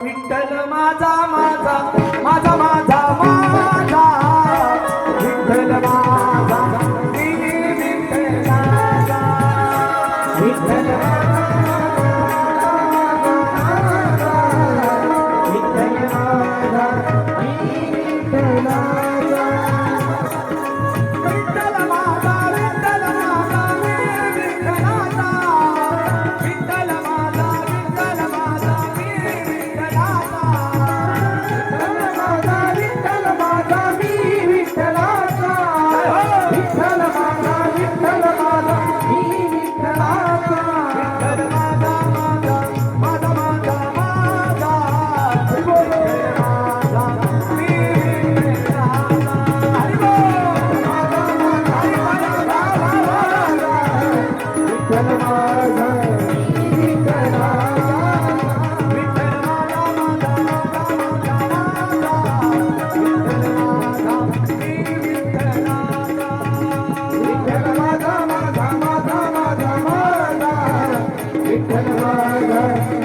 विठ्ठल माझा माझा माझा माझा माझा विठ्ठल माझा मी विठ्ठलाचा विठ्ठल विठ्ठल माझा मी विठ्ठलाचा विठ्ठल माझा विठ्ठल माझा मी विठ्ठलाचा विठ्ठल माझा विठ्ठल माझा मी विठ्ठलाचा विठ्ठल माझा मी विठ्ठलाचा विठ्ठल माझा विठ्ठल माझा मी विठ्ठलाचा विठ्ठल माझा माझा माझा माझा माझा विठ्ठल माझा मी विठ्ठलाचा हरी बोल माझा माझा विठ्ठल माझा मी विठ्ठलाचा विठ्ठल माझा माझा माझा माझा विठ्ठल माझा मी विठ्ठलाचा विठ्ठल माझा माझा माझा माझा माझा विठ्ठल माझा